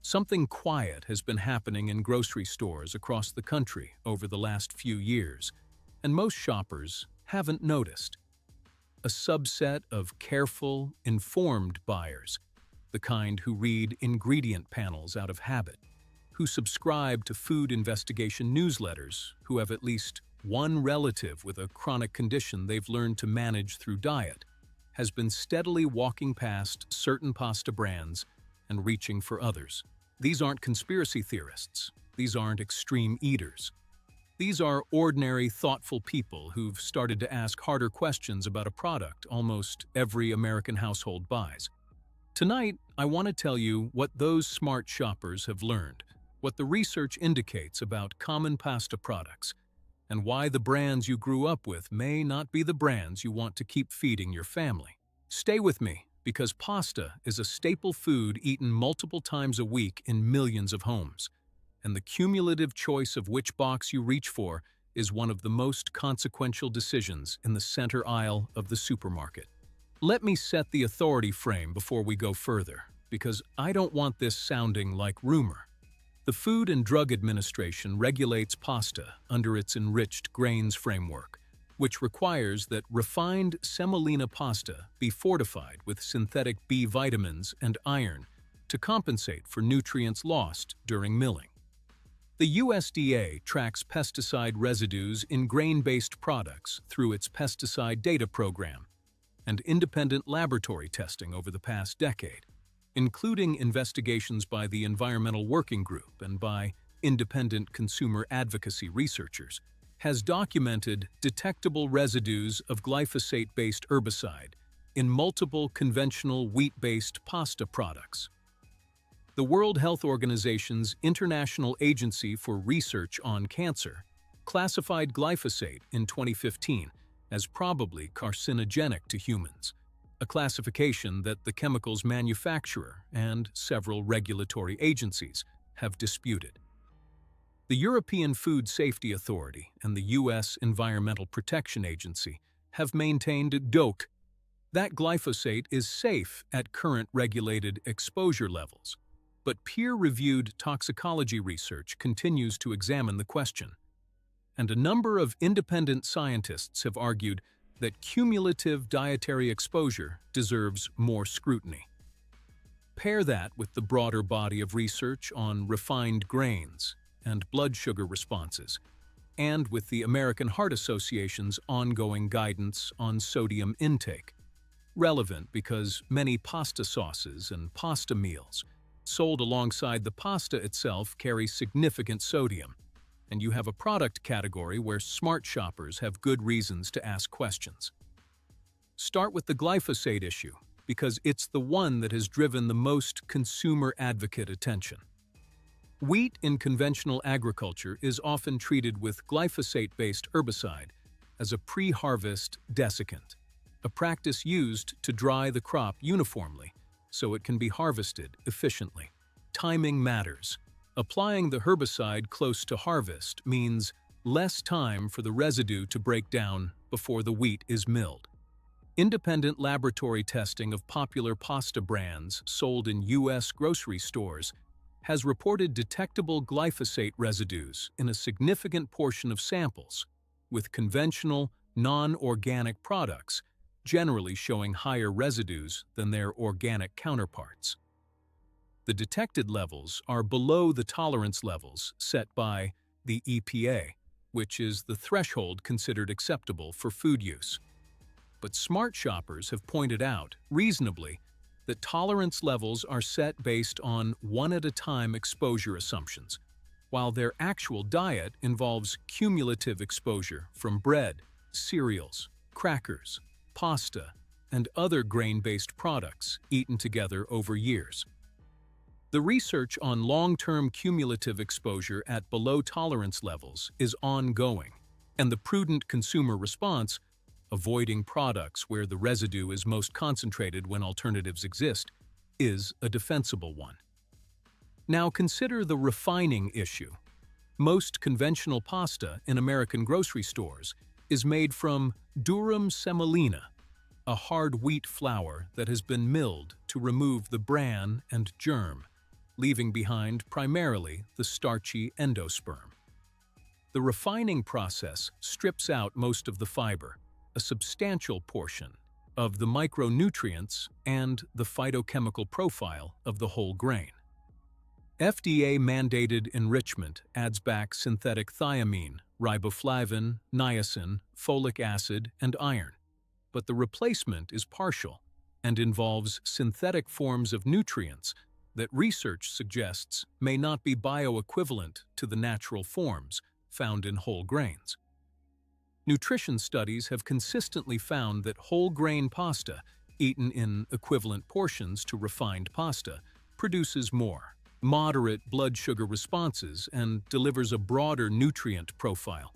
Something quiet has been happening in grocery stores across the country over the last few years, and most shoppers haven't noticed. A subset of careful, informed buyers, the kind who read ingredient panels out of habit, who subscribe to food investigation newsletters, who have at least one relative with a chronic condition they've learned to manage through diet, has been steadily walking past certain pasta brands and reaching for others. These aren't conspiracy theorists. These aren't extreme eaters. These are ordinary, thoughtful people who've started to ask harder questions about a product almost every American household buys. Tonight, I want to tell you what those smart shoppers have learned, what the research indicates about common pasta products, and why the brands you grew up with may not be the brands you want to keep feeding your family. Stay with me, because pasta is a staple food eaten multiple times a week in millions of homes, and the cumulative choice of which box you reach for is one of the most consequential decisions in the center aisle of the supermarket. Let me set the authority frame before we go further, because I don't want this sounding like rumor. The Food and Drug Administration regulates pasta under its enriched grains framework, which requires that refined semolina pasta be fortified with synthetic B vitamins and iron to compensate for nutrients lost during milling. The USDA tracks pesticide residues in grain-based products through its Pesticide Data Program and independent laboratory testing over the past decade, including investigations by the Environmental Working Group and by independent consumer advocacy researchers, has documented detectable residues of glyphosate-based herbicide in multiple conventional wheat-based pasta products. The World Health Organization's International Agency for Research on Cancer classified glyphosate in 2015 as probably carcinogenic to humans, a classification that the chemicals manufacturer and several regulatory agencies have disputed. The European Food Safety Authority and the U.S. Environmental Protection Agency have maintained that glyphosate is safe at current regulated exposure levels, but peer-reviewed toxicology research continues to examine the question, and a number of independent scientists have argued that cumulative dietary exposure deserves more scrutiny. Pair that with the broader body of research on refined grains and blood sugar responses, and with the American Heart Association's ongoing guidance on sodium intake, relevant because many pasta sauces and pasta meals sold alongside the pasta itself carry significant sodium, and you have a product category where smart shoppers have good reasons to ask questions. Start with the glyphosate issue, because it's the one that has driven the most consumer advocate attention. Wheat in conventional agriculture is often treated with glyphosate-based herbicide as a pre-harvest desiccant, a practice used to dry the crop uniformly so it can be harvested efficiently. Timing matters. Applying the herbicide close to harvest means less time for the residue to break down before the wheat is milled. Independent laboratory testing of popular pasta brands sold in U.S. grocery stores has reported detectable glyphosate residues in a significant portion of samples, with conventional, non-organic products generally showing higher residues than their organic counterparts. The detected levels are below the tolerance levels set by the EPA, which is the threshold considered acceptable for food use. But smart shoppers have pointed out, reasonably, that tolerance levels are set based on one-at-a-time exposure assumptions, while their actual diet involves cumulative exposure from bread, cereals, crackers, pasta, and other grain-based products eaten together over years. The research on long-term cumulative exposure at below tolerance levels is ongoing, and the prudent consumer response, avoiding products where the residue is most concentrated when alternatives exist, is a defensible one. Now consider the refining issue. Most conventional pasta in American grocery stores is made from durum semolina, a hard wheat flour that has been milled to remove the bran and germ, leaving behind primarily the starchy endosperm. The refining process strips out most of the fiber, a substantial portion of the micronutrients and the phytochemical profile of the whole grain. FDA-mandated enrichment adds back synthetic thiamine, riboflavin, niacin, folic acid, and iron, but the replacement is partial and involves synthetic forms of nutrients that research suggests may not be bioequivalent to the natural forms found in whole grains. Nutrition studies have consistently found that whole grain pasta, eaten in equivalent portions to refined pasta, produces more moderate blood sugar responses and delivers a broader nutrient profile.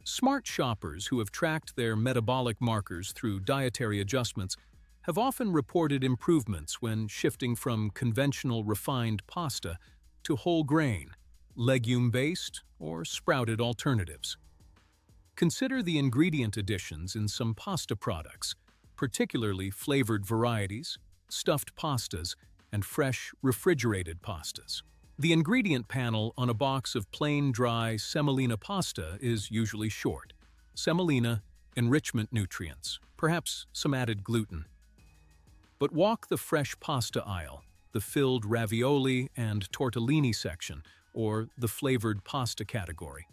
Smart shoppers who have tracked their metabolic markers through dietary adjustments have often reported improvements when shifting from conventional refined pasta to whole grain, legume-based, or sprouted alternatives. Consider the ingredient additions in some pasta products, particularly flavored varieties, stuffed pastas, and fresh, refrigerated pastas. The ingredient panel on a box of plain, dry semolina pasta is usually short. Semolina, enrichment nutrients, perhaps some added gluten. But walk the fresh pasta aisle, the filled ravioli and tortellini section, or the flavored pasta category,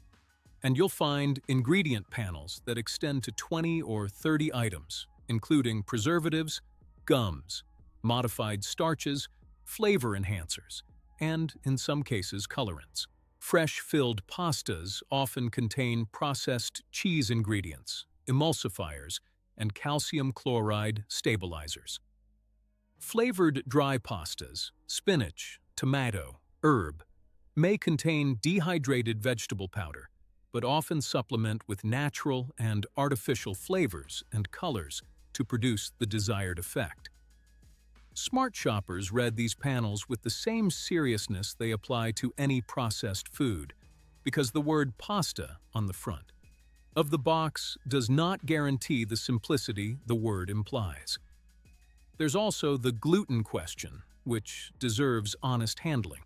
and you'll find ingredient panels that extend to 20 or 30 items, including preservatives, gums, modified starches, flavor enhancers, and, in some cases, colorants. Fresh-filled pastas often contain processed cheese ingredients, emulsifiers, and calcium chloride stabilizers. Flavored dry pastas, spinach, tomato, herb, may contain dehydrated vegetable powder, but often supplement with natural and artificial flavors and colors to produce the desired effect. Smart shoppers read these panels with the same seriousness they apply to any processed food, because the word pasta on the front of the box does not guarantee the simplicity the word implies. There's also the gluten question, which deserves honest handling.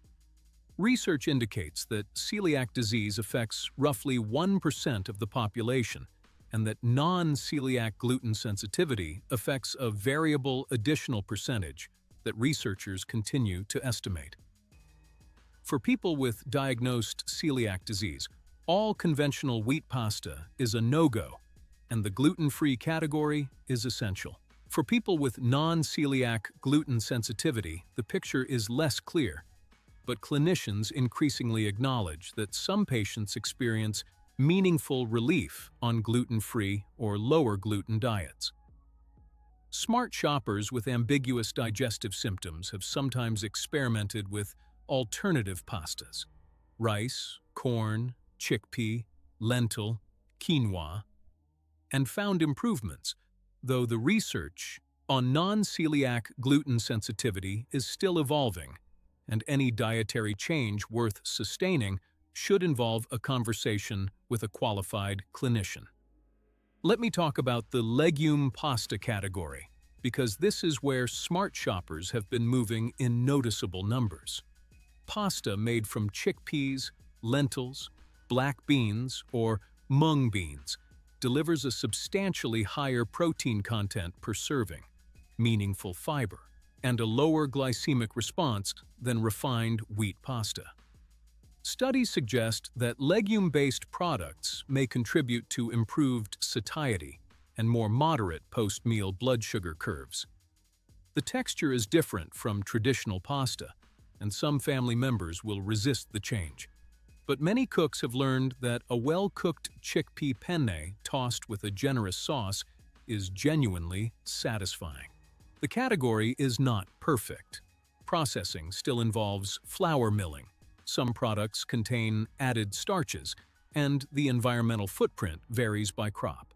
Research indicates that celiac disease affects roughly 1% of the population, and that non-celiac gluten sensitivity affects a variable additional percentage that researchers continue to estimate. For people with diagnosed celiac disease, all conventional wheat pasta is a no-go, and the gluten-free category is essential. For people with non-celiac gluten sensitivity, the picture is less clear, but clinicians increasingly acknowledge that some patients experience meaningful relief on gluten-free or lower gluten diets. Smart shoppers with ambiguous digestive symptoms have sometimes experimented with alternative pastas: rice, corn, chickpea, lentil, quinoa, and found improvements, though the research on non-celiac gluten sensitivity is still evolving, and any dietary change worth sustaining should involve a conversation with a qualified clinician. Let me talk about the legume pasta category, because this is where smart shoppers have been moving in noticeable numbers. Pasta made from chickpeas, lentils, black beans, or mung beans delivers a substantially higher protein content per serving, meaningful fiber, and a lower glycemic response than refined wheat pasta. Studies suggest that legume-based products may contribute to improved satiety and more moderate post-meal blood sugar curves. The texture is different from traditional pasta, and some family members will resist the change. But many cooks have learned that a well-cooked chickpea penne tossed with a generous sauce is genuinely satisfying. The category is not perfect. Processing still involves flour milling. Some products contain added starches, and the environmental footprint varies by crop.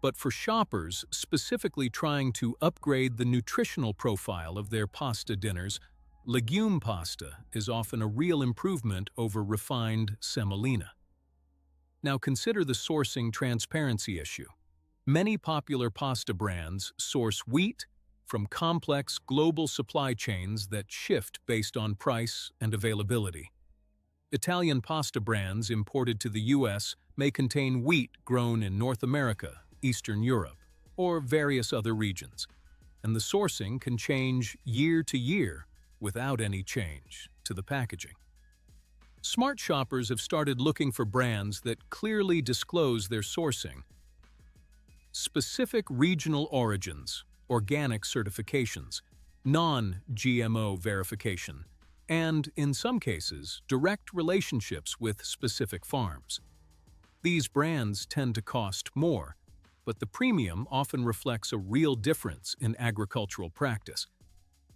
But for shoppers specifically trying to upgrade the nutritional profile of their pasta dinners, legume pasta is often a real improvement over refined semolina. Now consider the sourcing transparency issue. Many popular pasta brands source wheat, from complex global supply chains that shift based on price and availability. Italian pasta brands imported to the U.S. may contain wheat grown in North America, Eastern Europe, or various other regions, and the sourcing can change year to year without any change to the packaging. Smart shoppers have started looking for brands that clearly disclose their sourcing. Specific regional origins, organic certifications, non-GMO verification, and, in some cases, direct relationships with specific farms. These brands tend to cost more, but the premium often reflects a real difference in agricultural practice,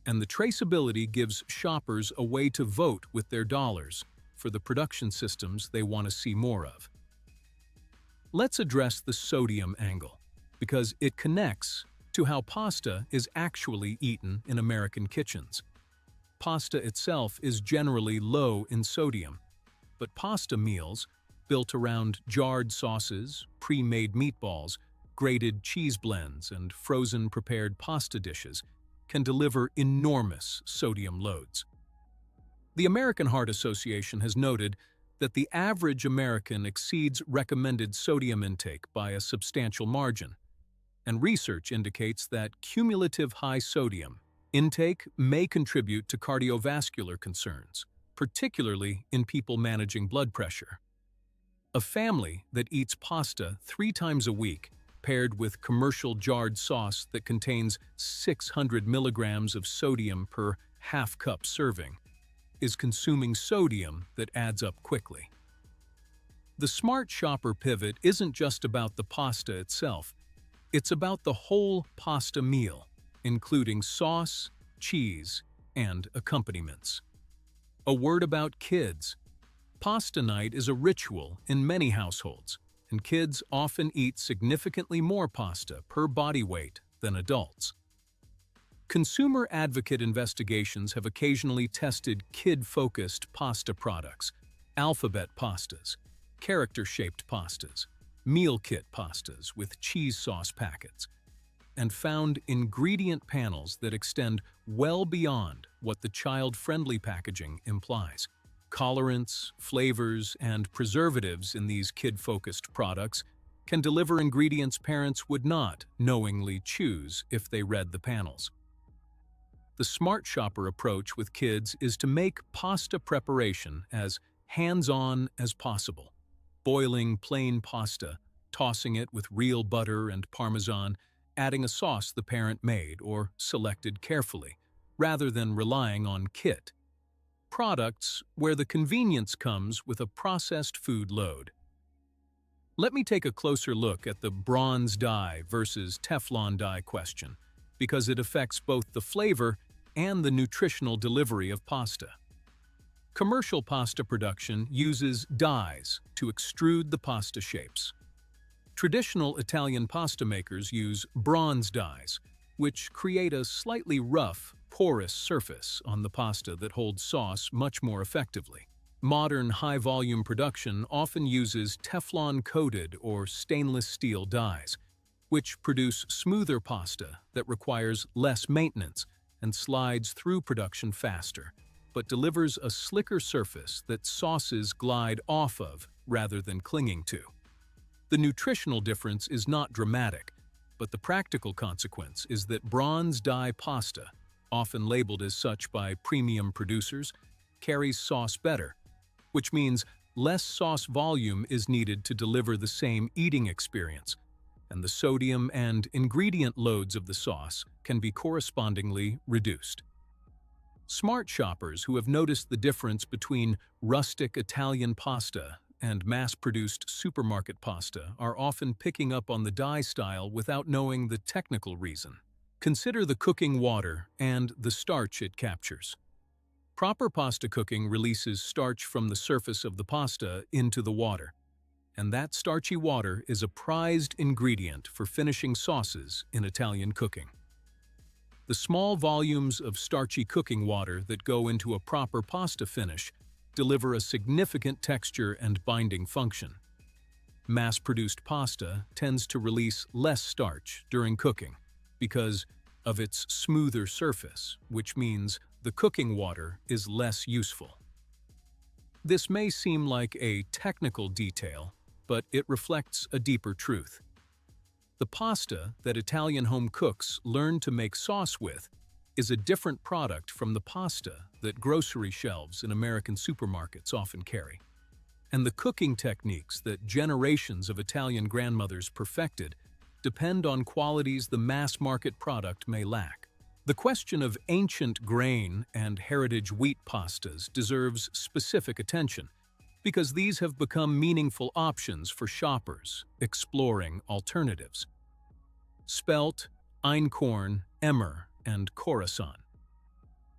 and the traceability gives shoppers a way to vote with their dollars for the production systems they want to see more of. Let's address the sodium angle, because it connects to how pasta is actually eaten in American kitchens. Pasta itself is generally low in sodium, but pasta meals, built around jarred sauces, pre-made meatballs, grated cheese blends, and frozen prepared pasta dishes, can deliver enormous sodium loads. The American Heart Association has noted that the average American exceeds recommended sodium intake by a substantial margin, and research indicates that cumulative high sodium intake may contribute to cardiovascular concerns, particularly in people managing blood pressure. A family that eats pasta 3 times a week, paired with commercial jarred sauce that contains 600 milligrams of sodium per half-cup serving, is consuming sodium that adds up quickly. The Smart Shopper pivot isn't just about the pasta itself, it's about the whole pasta meal, including sauce, cheese, and accompaniments. A word about kids. Pasta night is a ritual in many households, and kids often eat significantly more pasta per body weight than adults. Consumer advocate investigations have occasionally tested kid-focused pasta products, alphabet pastas, character-shaped pastas, meal kit pastas with cheese sauce packets, and found ingredient panels that extend well beyond what the child-friendly packaging implies. Colorants, flavors, and preservatives in these kid-focused products can deliver ingredients parents would not knowingly choose if they read the panels. The Smart Shopper approach with kids is to make pasta preparation as hands-on as possible, boiling plain pasta, tossing it with real butter and Parmesan, adding a sauce the parent made or selected carefully, rather than relying on kit products where the convenience comes with a processed food load. Let me take a closer look at the bronze die versus Teflon die question, because it affects both the flavor and the nutritional delivery of pasta. Commercial pasta production uses dies to extrude the pasta shapes. Traditional Italian pasta makers use bronze dies, which create a slightly rough, porous surface on the pasta that holds sauce much more effectively. Modern high-volume production often uses Teflon-coated or stainless steel dies, which produce smoother pasta that requires less maintenance and slides through production faster, but delivers a slicker surface that sauces glide off of rather than clinging to. The nutritional difference is not dramatic, but the practical consequence is that bronze die pasta, often labeled as such by premium producers, carries sauce better, which means less sauce volume is needed to deliver the same eating experience, and the sodium and ingredient loads of the sauce can be correspondingly reduced. Smart shoppers who have noticed the difference between rustic Italian pasta and mass-produced supermarket pasta are often picking up on the dye style without knowing the technical reason. Consider the cooking water and the starch it captures. Proper pasta cooking releases starch from the surface of the pasta into the water, and that starchy water is a prized ingredient for finishing sauces in Italian cooking. The small volumes of starchy cooking water that go into a proper pasta finish deliver a significant texture and binding function. Mass-produced pasta tends to release less starch during cooking because of its smoother surface, which means the cooking water is less useful. This may seem like a technical detail, but it reflects a deeper truth. The pasta that Italian home cooks learn to make sauce with is a different product from the pasta that grocery shelves in American supermarkets often carry. And the cooking techniques that generations of Italian grandmothers perfected depend on qualities the mass-market product may lack. The question of ancient grain and heritage wheat pastas deserves specific attention because these have become meaningful options for shoppers exploring alternatives. Spelt, einkorn, emmer, and khorasan.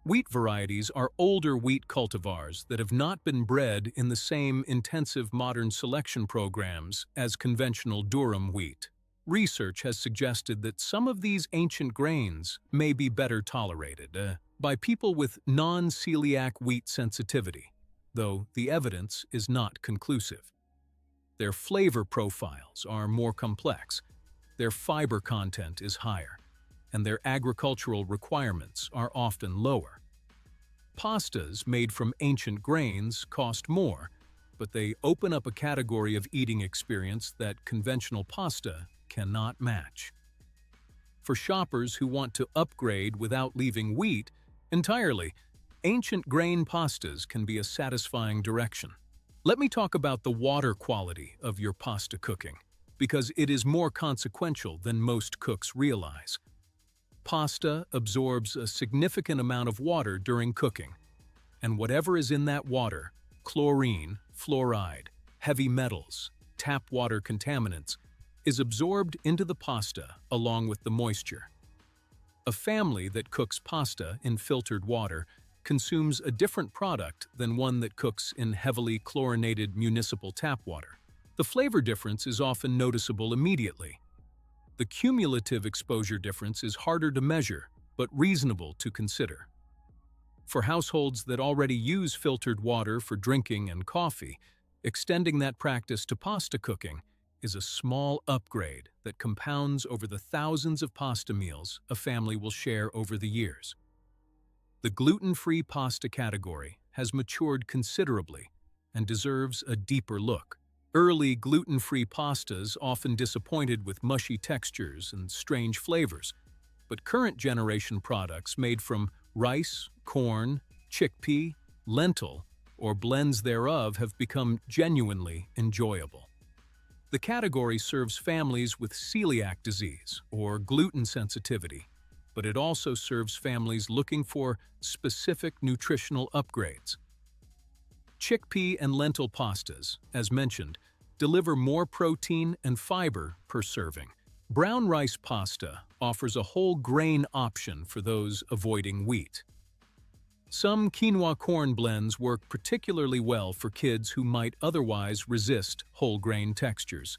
Wheat varieties are older wheat cultivars that have not been bred in the same intensive modern selection programs as conventional durum wheat. Research has suggested that some of these ancient grains may be better tolerated by people with non-celiac wheat sensitivity, though the evidence is not conclusive. Their flavor profiles are more complex, their fiber content is higher, and their agricultural requirements are often lower. Pastas made from ancient grains cost more, but they open up a category of eating experience that conventional pasta cannot match. For shoppers who want to upgrade without leaving wheat entirely, ancient grain pastas can be a satisfying direction. Let me talk about the water quality of your pasta cooking, because it is more consequential than most cooks realize. Pasta absorbs a significant amount of water during cooking, and whatever is in that water, chlorine, fluoride, heavy metals, tap water contaminants, is absorbed into the pasta along with the moisture. A family that cooks pasta in filtered water consumes a different product than one that cooks in heavily chlorinated municipal tap water. The flavor difference is often noticeable immediately. The cumulative exposure difference is harder to measure, but reasonable to consider. For households that already use filtered water for drinking and coffee, extending that practice to pasta cooking is a small upgrade that compounds over the thousands of pasta meals a family will share over the years. The gluten-free pasta category has matured considerably and deserves a deeper look. Early gluten-free pastas often disappointed with mushy textures and strange flavors, but current generation products made from rice, corn, chickpea, lentil, or blends thereof have become genuinely enjoyable. The category serves families with celiac disease or gluten sensitivity, but it also serves families looking for specific nutritional upgrades. Chickpea and lentil pastas, as mentioned, deliver more protein and fiber per serving. Brown rice pasta offers a whole grain option for those avoiding wheat. Some quinoa corn blends work particularly well for kids who might otherwise resist whole grain textures.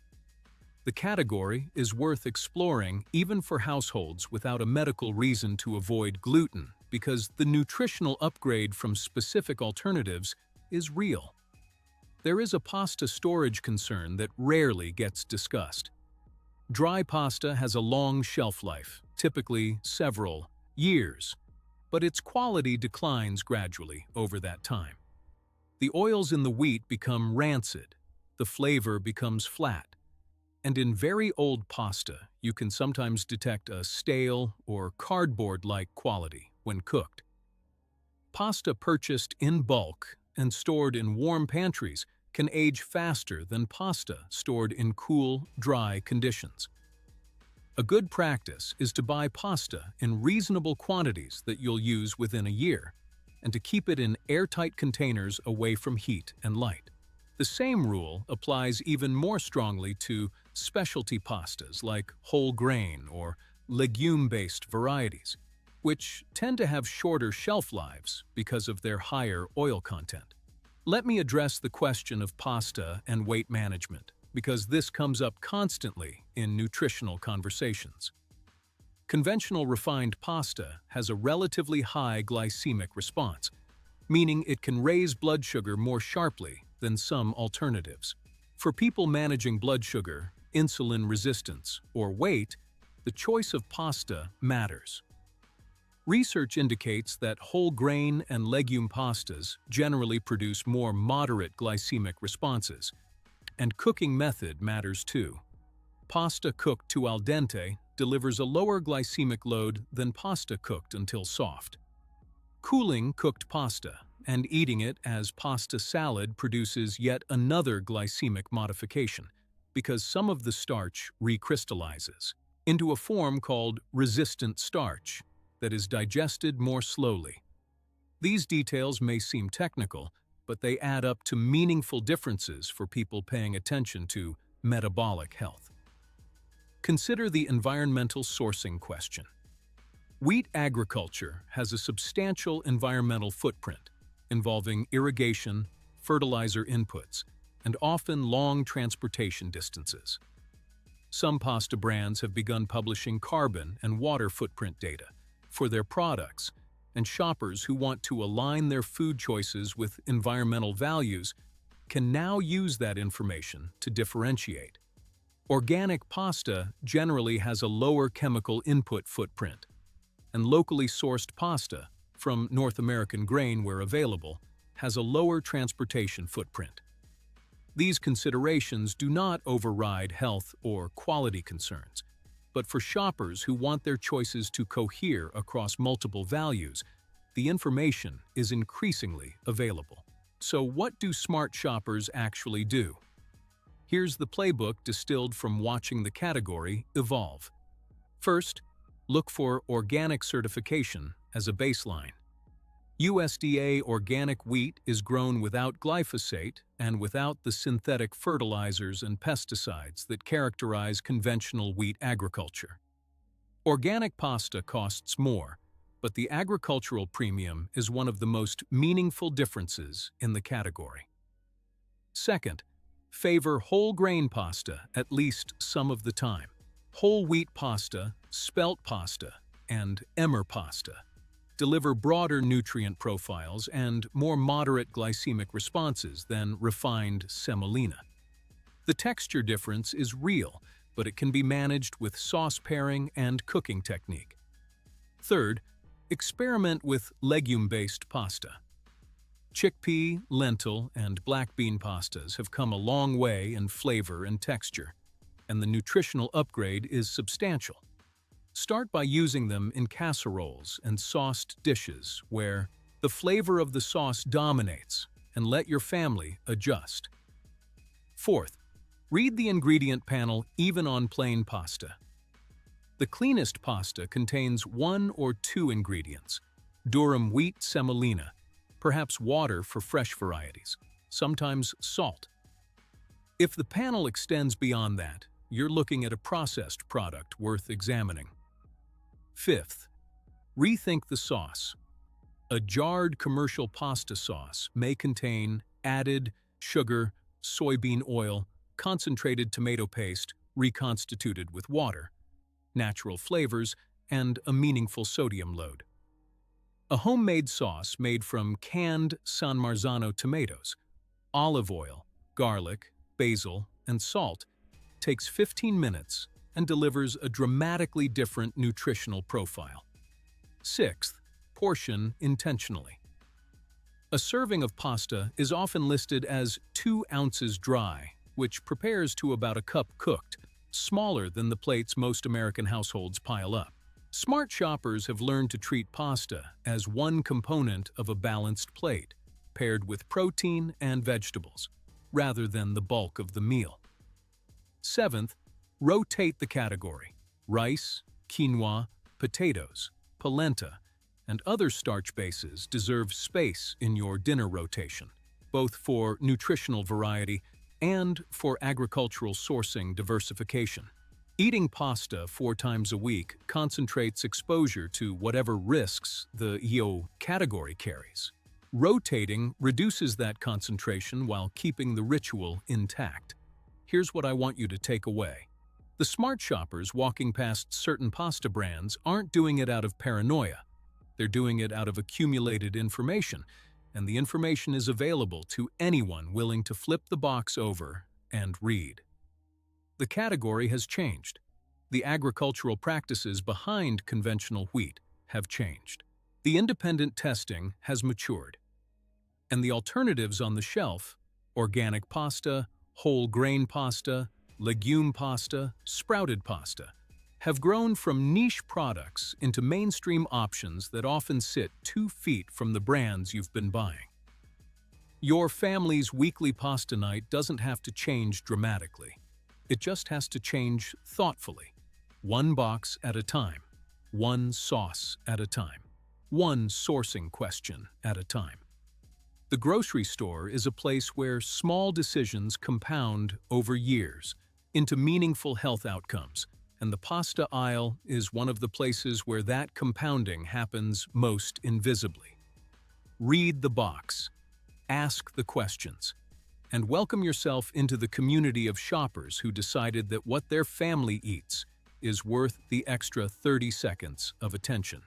The category is worth exploring even for households without a medical reason to avoid gluten, because the nutritional upgrade from specific alternatives is real. There is a pasta storage concern that rarely gets discussed. Dry pasta has a long shelf life, typically several years, but its quality declines gradually over that time. The oils in the wheat become rancid, the flavor becomes flat, and in very old pasta, you can sometimes detect a stale or cardboard-like quality when cooked. Pasta purchased in bulk and stored in warm pantries can age faster than pasta stored in cool, dry conditions. A good practice is to buy pasta in reasonable quantities that you'll use within a year, and to keep it in airtight containers away from heat and light. The same rule applies even more strongly to specialty pastas like whole grain or legume-based varieties, which tend to have shorter shelf lives because of their higher oil content. Let me address the question of pasta and weight management, because this comes up constantly in nutritional conversations. Conventional refined pasta has a relatively high glycemic response, meaning it can raise blood sugar more sharply than some alternatives. For people managing blood sugar, insulin resistance, or weight, the choice of pasta matters. Research indicates that whole grain and legume pastas generally produce more moderate glycemic responses, and cooking method matters too. Pasta cooked to al dente delivers a lower glycemic load than pasta cooked until soft. Cooling cooked pasta and eating it as pasta salad produces yet another glycemic modification, because some of the starch recrystallizes into a form called resistant starch that is digested more slowly. These details may seem technical, but they add up to meaningful differences for people paying attention to metabolic health. Consider the environmental sourcing question. Wheat agriculture has a substantial environmental footprint involving irrigation, fertilizer inputs, and often long transportation distances. Some pasta brands have begun publishing carbon and water footprint data for their products, and shoppers who want to align their food choices with environmental values can now use that information to differentiate. Organic pasta generally has a lower chemical input footprint, and locally sourced pasta, from North American grain where available, has a lower transportation footprint. These considerations do not override health or quality concerns, but for shoppers who want their choices to cohere across multiple values, the information is increasingly available. So what do smart shoppers actually do? Here's the playbook distilled from watching the category evolve. First, look for organic certification as a baseline. USDA organic wheat is grown without glyphosate and without the synthetic fertilizers and pesticides that characterize conventional wheat agriculture. Organic pasta costs more, but the agricultural premium is one of the most meaningful differences in the category. Second, favor whole grain pasta at least some of the time. Whole wheat pasta, spelt pasta, and emmer pasta deliver broader nutrient profiles and more moderate glycemic responses than refined semolina. The texture difference is real, but it can be managed with sauce pairing and cooking technique. Third, experiment with legume-based pasta. Chickpea, lentil, and black bean pastas have come a long way in flavor and texture, and the nutritional upgrade is substantial. Start by using them in casseroles and sauced dishes where the flavor of the sauce dominates, and let your family adjust. Fourth, read the ingredient panel even on plain pasta. The cleanest pasta contains 1 or 2 ingredients: durum wheat semolina, perhaps water for fresh varieties, sometimes salt. If the panel extends beyond that, you're looking at a processed product worth examining. Fifth, rethink the sauce. A jarred commercial pasta sauce may contain added sugar, soybean oil, concentrated tomato paste reconstituted with water, natural flavors, and a meaningful sodium load. A homemade sauce made from canned San Marzano tomatoes, olive oil, garlic, basil, and salt takes 15 minutes and delivers a dramatically different nutritional profile. Sixth, portion intentionally. A serving of pasta is often listed as 2 ounces dry, which prepares to about a cup cooked, smaller than the plates most American households pile up. Smart shoppers have learned to treat pasta as one component of a balanced plate, paired with protein and vegetables, rather than the bulk of the meal. Seventh, rotate the category. Rice, quinoa, potatoes, polenta, and other starch bases deserve space in your dinner rotation, both for nutritional variety and for agricultural sourcing diversification. Eating pasta 4 times a week concentrates exposure to whatever risks the EO category carries. Rotating reduces that concentration while keeping the ritual intact. Here's what I want you to take away. The smart shoppers walking past certain pasta brands aren't doing it out of paranoia. They're doing it out of accumulated information, and the information is available to anyone willing to flip the box over and read. The category has changed. The agricultural practices behind conventional wheat have changed. The independent testing has matured, and the alternatives on the shelf, organic pasta, whole grain pasta, legume pasta, sprouted pasta, have grown from niche products into mainstream options that often sit 2 feet from the brands you've been buying. Your family's weekly pasta night doesn't have to change dramatically. It just has to change thoughtfully, one box at a time, one sauce at a time, one sourcing question at a time. The grocery store is a place where small decisions compound over years into meaningful health outcomes, and the pasta aisle is one of the places where that compounding happens most invisibly. Read the box, ask the questions, and welcome yourself into the community of shoppers who decided that what their family eats is worth the extra 30 seconds of attention.